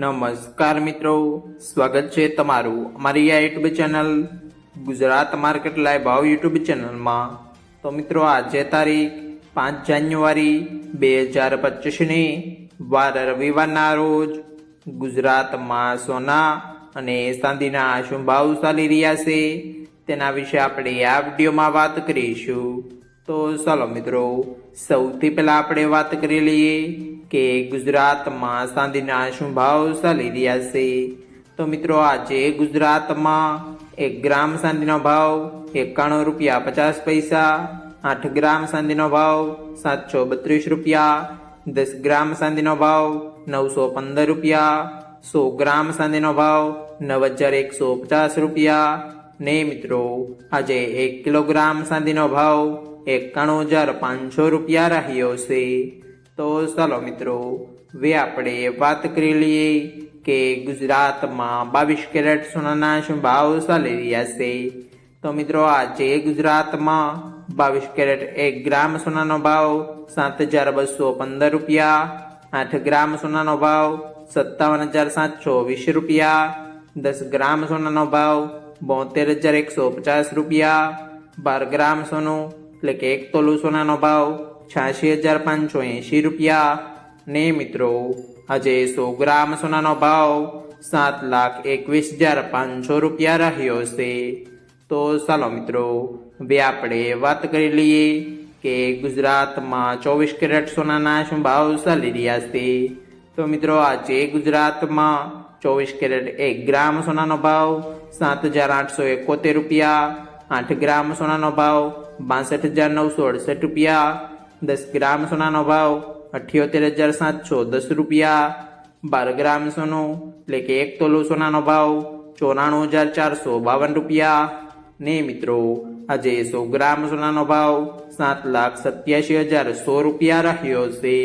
નમસ્કાર મિત્રો, સ્વાગત છે તમારું અમારી આ YouTube channel Gujarat market live ભાવ યુટ્યુબ ચેનલમાં। તો મિત્રો આજે તારીખ 5 જાન્યુઆરી 2025 વાર રવિવારના રોજ ગુજરાતમાં સોના અને ચાંદીના શું ભાવ ચાલી રહ્યા છે તેના વિશે આપણે આ વિડીયોમાં વાત કરીશું। તો ચાલો મિત્રો, સૌથી પહેલા આપણે વાત કરી લઈએ કે ગુજરાતમાં ચાંદીના શું ભાવ ચાલી રહ્યા છે। તો મિત્રો આજે ગુજરાતમાં 1 ગ્રામ ચાંદીનો ભાવ 91 રૂપિયા 50 પૈસા, 8 ગ્રામ ચાંદીનો ભાવ 732 રૂપિયા, 10 ગ્રામ ચાંદીનો ભાવ 915 રૂપિયા, 100 ગ્રામ ચાંદીનો ભાવ 9150 રૂપિયા ને મિત્રો આજે 1 કિલોગ્રામ ચાંદીનો ભાવ 91,500 રૂપિયા રહ્યો છે। તો ચાલો મિત્રો, હવે આપણે વાત કરી લઈએ કે ગુજરાતમાં 22 કેરેટ સોનાના શું ભાવ ચાલી રહ્યા છે। તો મિત્રો આજે ગુજરાતમાં 22 કેરેટ 1 ગ્રામ સોનાનો ભાવ 7,215 રૂપિયા, 8 ગ્રામ સોનાનો ભાવ 57,720 રૂપિયા, 10 ગ્રામ સોનાનો ભાવ 72,150 રૂપિયા, 12 ગ્રામ સોનું એટલે કે 1 તોલું સોનાનો ભાવ 86,580 રૂપિયા ને મિત્રો આજે 100 ગ્રામ સોનાનો ભાવ 7,21,500 રૂપિયા રહ્યો છે। તો ચાલો મિત્રો, હવે આપણે વાત કરી લઈએ કે ગુજરાતમાં 24 કેરેટ સોનાના શું ભાવ ચાલી રહ્યા છે। તો મિત્રો આજે ગુજરાતમાં 24 કેરેટ 1 ગ્રામ સોનાનો ભાવ 7,871 રૂપિયા, 8 ગ્રામ સોનાનો ભાવ 62,968 રૂપિયા, 10 ગ્રામ સોનાનો ભાવ 78,710 રૂપિયા, 12 ગ્રામ સોનું એટલે કે 1 તોલું સોનાનો ભાવ 94,452 રૂપિયા ને મિત્રો આજે 100 ગ્રામ સોનાનો ભાવ 7,87,100 રૂપિયા રહ્યો છે।